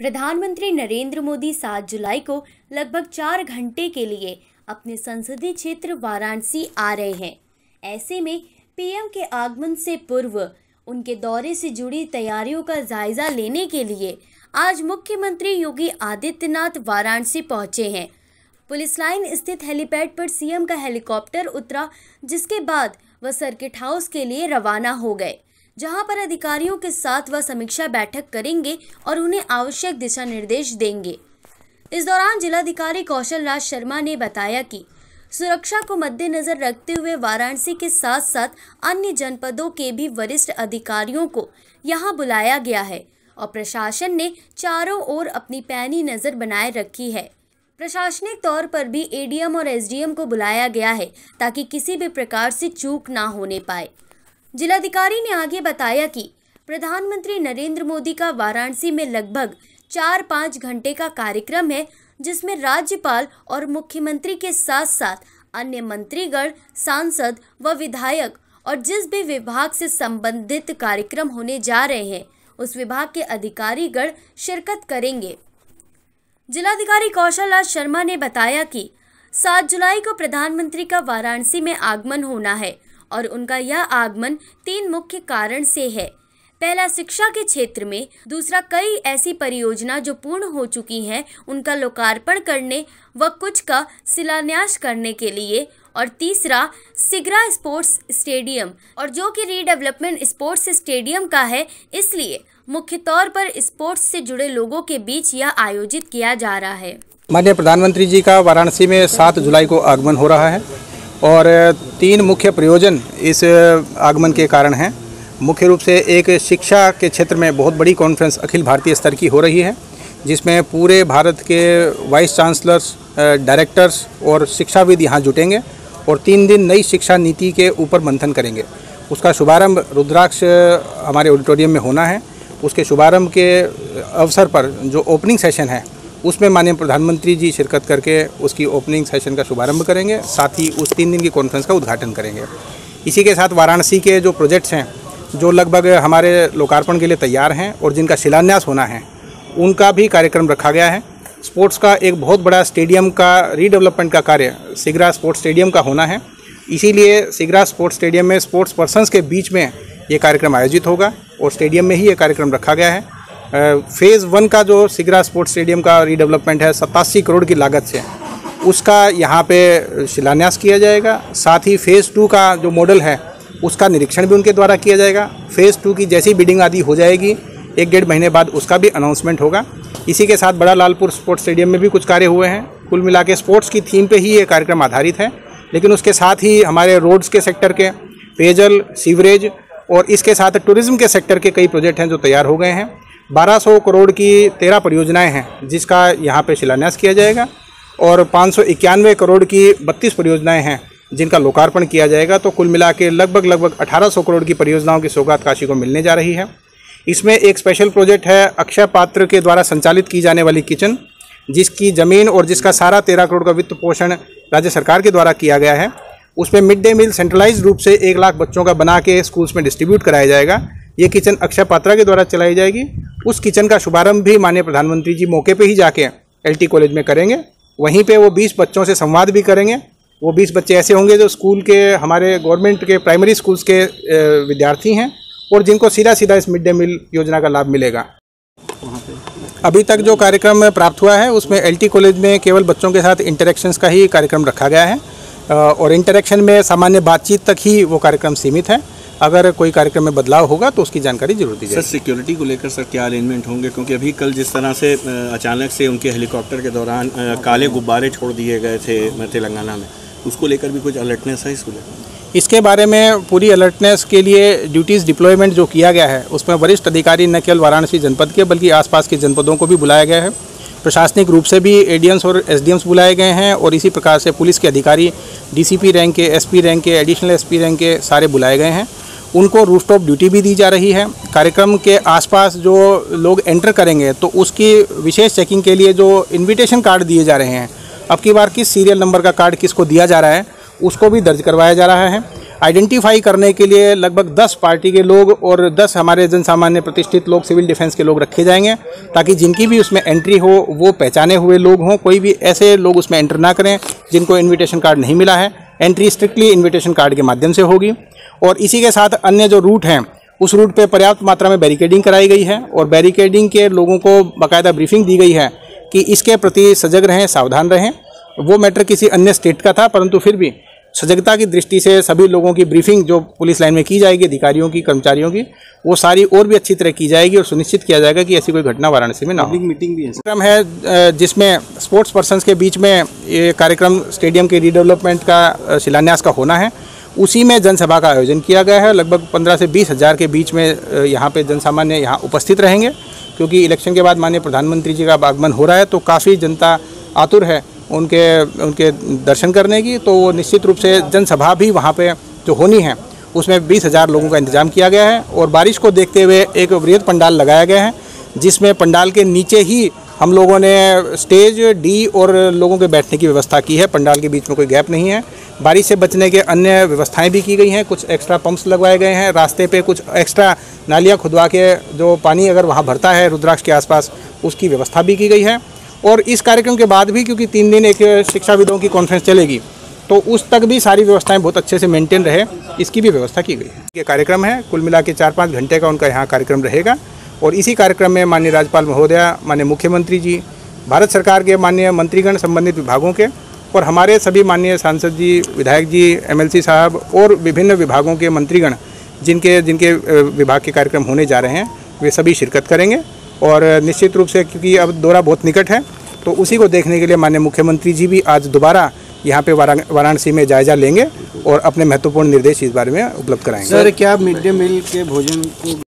प्रधानमंत्री नरेंद्र मोदी 7 जुलाई को लगभग 4 घंटे के लिए अपने संसदीय क्षेत्र वाराणसी आ रहे हैं। ऐसे में पीएम के आगमन से पूर्व उनके दौरे से जुड़ी तैयारियों का जायजा लेने के लिए आज मुख्यमंत्री योगी आदित्यनाथ वाराणसी पहुंचे हैं। पुलिस लाइन स्थित हेलीपैड पर सीएम का हेलीकॉप्टर उतरा, जिसके बाद वह सर्किट हाउस के लिए रवाना हो गए, जहां पर अधिकारियों के साथ वह समीक्षा बैठक करेंगे और उन्हें आवश्यक दिशा निर्देश देंगे। इस दौरान जिलाधिकारी कौशल राज शर्मा ने बताया कि सुरक्षा को मद्देनजर रखते हुए वाराणसी के साथ साथ अन्य जनपदों के भी वरिष्ठ अधिकारियों को यहां बुलाया गया है और प्रशासन ने चारों ओर अपनी पैनी नज़र बनाए रखी है। प्रशासनिक तौर पर भी एडीएम और एसडीएम को बुलाया गया है ताकि किसी भी प्रकार से चूक ना होने पाए। जिलाधिकारी ने आगे बताया कि प्रधानमंत्री नरेंद्र मोदी का वाराणसी में लगभग 4-5 घंटे का कार्यक्रम है, जिसमें राज्यपाल और मुख्यमंत्री के साथ साथ अन्य मंत्रीगण, सांसद व विधायक और जिस भी विभाग से संबंधित कार्यक्रम होने जा रहे हैं उस विभाग के अधिकारीगण शिरकत करेंगे। जिलाधिकारी कौशल राज शर्मा ने बताया कि 7 जुलाई को प्रधानमंत्री का वाराणसी में आगमन होना है और उनका यह आगमन 3 मुख्य कारण से है। पहला, शिक्षा के क्षेत्र में, दूसरा, कई ऐसी परियोजना जो पूर्ण हो चुकी हैं उनका लोकार्पण करने व कुछ का शिलान्यास करने के लिए, और तीसरा, सिगरा स्पोर्ट्स स्टेडियम, और जो कि रीडेवलपमेंट स्पोर्ट्स स्टेडियम का है, इसलिए मुख्य तौर पर स्पोर्ट्स से जुड़े लोगों के बीच यह आयोजित किया जा रहा है। माननीय प्रधानमंत्री जी का वाराणसी में 7 जुलाई को आगमन हो रहा है और 3 मुख्य प्रयोजन इस आगमन के कारण हैं। मुख्य रूप से एक, शिक्षा के क्षेत्र में बहुत बड़ी कॉन्फ्रेंस अखिल भारतीय स्तर की हो रही है, जिसमें पूरे भारत के वाइस चांसलर्स, डायरेक्टर्स और शिक्षाविद यहाँ जुटेंगे और 3 दिन नई शिक्षा नीति के ऊपर मंथन करेंगे। उसका शुभारंभ रुद्राक्ष हमारे ऑडिटोरियम में होना है। उसके शुभारंभ के अवसर पर जो ओपनिंग सेशन है उसमें माननीय प्रधानमंत्री जी शिरकत करके उसकी ओपनिंग सेशन का शुभारंभ करेंगे, साथ ही उस 3 दिन की कॉन्फ्रेंस का उद्घाटन करेंगे। इसी के साथ वाराणसी के जो प्रोजेक्ट्स हैं जो लगभग हमारे लोकार्पण के लिए तैयार हैं और जिनका शिलान्यास होना है, उनका भी कार्यक्रम रखा गया है। स्पोर्ट्स का एक बहुत बड़ा स्टेडियम का रीडेवलपमेंट का कार्य सिगरा स्पोर्ट्स स्टेडियम का होना है, इसीलिए सिगरा स्पोर्ट्स स्टेडियम में स्पोर्ट्स पर्सन्स के बीच में ये कार्यक्रम आयोजित होगा और स्टेडियम में ही ये कार्यक्रम रखा गया है। फेज़ 1 का जो सिगरा स्पोर्ट्स स्टेडियम का रीडेवलपमेंट है 87 करोड़ की लागत से, उसका यहाँ पे शिलान्यास किया जाएगा। साथ ही फेज़ 2 का जो मॉडल है उसका निरीक्षण भी उनके द्वारा किया जाएगा। फेज़ 2 की जैसी बिडिंग आदि हो जाएगी 1-1.5 महीने बाद उसका भी अनाउंसमेंट होगा। इसी के साथ बड़ा लालपुर स्पोर्ट्स स्टेडियम में भी कुछ कार्य हुए हैं। कुल मिला के स्पोर्ट्स की थीम पे ही ये कार्यक्रम आधारित है, लेकिन उसके साथ ही हमारे रोड्स के सेक्टर के, पेयजल, सीवरेज और इसके साथ टूरिज्म के सेक्टर के कई प्रोजेक्ट हैं जो तैयार हो गए हैं। 1200 करोड़ की 13 परियोजनाएं हैं जिसका यहाँ पे शिलान्यास किया जाएगा और 591 करोड़ की 32 परियोजनाएं हैं जिनका लोकार्पण किया जाएगा। तो कुल मिला के लगभग 1800 करोड़ की परियोजनाओं की सौगात काशी को मिलने जा रही है। इसमें एक स्पेशल प्रोजेक्ट है अक्षय पात्र के द्वारा संचालित की जाने वाली किचन, जिसकी ज़मीन और जिसका सारा 13 करोड़ का वित्त पोषण राज्य सरकार के द्वारा किया गया है। उसमें मिड डे मील सेंट्रलाइज रूप से 1 लाख बच्चों का बना के स्कूल्स में डिस्ट्रीब्यूट कराया जाएगा। ये किचन अक्षय पात्रा के द्वारा चलाई जाएगी। उस किचन का शुभारंभ भी माननीय प्रधानमंत्री जी मौके पे ही जाके एलटी कॉलेज में करेंगे। वहीं पे वो 20 बच्चों से संवाद भी करेंगे। वो 20 बच्चे ऐसे होंगे जो स्कूल के, हमारे गवर्नमेंट के प्राइमरी स्कूल्स के विद्यार्थी हैं और जिनको सीधा सीधा इस मिड डे मील योजना का लाभ मिलेगा। अभी तक जो कार्यक्रम प्राप्त हुआ है उसमें एलटी कॉलेज में केवल बच्चों के साथ इंटरेक्शंस का ही कार्यक्रम रखा गया है और इंटरेक्शन में सामान्य बातचीत तक ही वो कार्यक्रम सीमित है। अगर कोई कार्यक्रम में बदलाव होगा तो उसकी जानकारी जरूर दी जाएगी। सर, सिक्योरिटी को लेकर सर क्या अरेंजमेंट होंगे, क्योंकि अभी कल जिस तरह से अचानक से उनके हेलीकॉप्टर के दौरान काले गुब्बारे छोड़ दिए गए थे तेलंगाना में, उसको लेकर भी कुछ अलर्टनेस है इसको लेकर? इसके बारे में पूरी अलर्टनेस के लिए ड्यूटीज़ डिप्लॉयमेंट जो किया गया है उसमें वरिष्ठ अधिकारी न केवल वाराणसी जनपद के बल्कि आसपास के जनपदों को भी बुलाया गया है। प्रशासनिक रूप से भी एडीएम्स और एसडीएम्स बुलाए गए हैं और इसी प्रकार से पुलिस के अधिकारी डीसीपी रैंक के, एसपी रैंक के, एडिशनल एसपी रैंक के सारे बुलाए गए हैं। उनको रूफटॉप ड्यूटी भी दी जा रही है। कार्यक्रम के आसपास जो लोग एंटर करेंगे तो उसकी विशेष चेकिंग के लिए जो इन्विटेशन कार्ड दिए जा रहे हैं, अब की बार किस सीरियल नंबर का कार्ड किसको दिया जा रहा है उसको भी दर्ज करवाया जा रहा है। आइडेंटिफाई करने के लिए लगभग 10 पार्टी के लोग और 10 हमारे जनसामान्य प्रतिष्ठित लोग, सिविल डिफेंस के लोग रखे जाएंगे, ताकि जिनकी भी उसमें एंट्री हो वो पहचाने हुए लोग हों। कोई भी ऐसे लोग उसमें एंटर ना करें जिनको इन्विटेशन कार्ड नहीं मिला है। एंट्री स्ट्रिक्टली इन्विटेशन कार्ड के माध्यम से होगी। और इसी के साथ अन्य जो रूट हैं उस रूट पे पर्याप्त मात्रा में बैरिकेडिंग कराई गई है और बैरिकेडिंग के लोगों को बाकायदा ब्रीफिंग दी गई है कि इसके प्रति सजग रहें, सावधान रहें। वो मैटर किसी अन्य स्टेट का था, परंतु फिर भी सजगता की दृष्टि से सभी लोगों की ब्रीफिंग जो पुलिस लाइन में की जाएगी, अधिकारियों की, कर्मचारियों की, वो सारी और भी अच्छी तरह की जाएगी और सुनिश्चित किया जाएगा कि ऐसी कोई घटना वाराणसी में ना हो। मीटिंग भी है कार्यक्रम है जिसमें स्पोर्ट्स पर्सन्स के बीच में ये कार्यक्रम स्टेडियम के रीडेवलपमेंट का शिलान्यास का होना है। उसी में जनसभा का आयोजन किया गया है। लगभग 15 से 20 हज़ार के बीच में यहाँ पे जनसामान्य यहाँ उपस्थित रहेंगे, क्योंकि इलेक्शन के बाद माननीय प्रधानमंत्री जी का आगमन हो रहा है, तो काफ़ी जनता आतुर है उनके दर्शन करने की। तो वो निश्चित रूप से जनसभा भी वहाँ पे जो होनी है उसमें 20,000 लोगों का इंतजाम किया गया है। और बारिश को देखते हुए एक वृहद पंडाल लगाया गया है, जिसमें पंडाल के नीचे ही हम लोगों ने स्टेज डी और लोगों के बैठने की व्यवस्था की है। पंडाल के बीच में कोई गैप नहीं है। बारिश से बचने के अन्य व्यवस्थाएं भी की गई हैं। कुछ एक्स्ट्रा पंप्स लगवाए गए हैं। रास्ते पे कुछ एक्स्ट्रा नालियाँ खुदवा के जो पानी अगर वहाँ भरता है रुद्राक्ष के आसपास, उसकी व्यवस्था भी की गई है। और इस कार्यक्रम के बाद भी, क्योंकि 3 दिन एक शिक्षाविदों की कॉन्फ्रेंस चलेगी, तो उस तक भी सारी व्यवस्थाएं बहुत अच्छे से मेंटेन रहे, इसकी भी व्यवस्था की गई है। ये कार्यक्रम है, कुल मिला के 4-5 घंटे का उनका यहाँ कार्यक्रम रहेगा। और इसी कार्यक्रम में माननीय राज्यपाल महोदया, माननीय मुख्यमंत्री जी, भारत सरकार के माननीय मंत्रीगण, संबंधित विभागों के, और हमारे सभी माननीय सांसद जी, विधायक जी, MLC साहब और विभिन्न विभागों के मंत्रीगण जिनके विभाग के कार्यक्रम होने जा रहे हैं, वे सभी शिरकत करेंगे। और निश्चित रूप से, क्योंकि अब दौरा बहुत निकट है, तो उसी को देखने के लिए माननीय मुख्यमंत्री जी भी आज दोबारा यहाँ पे वाराणसी में जायजा लेंगे और अपने महत्वपूर्ण निर्देश इस बारे में उपलब्ध कराएंगे। सर, क्या मिड डे मील के भोजन को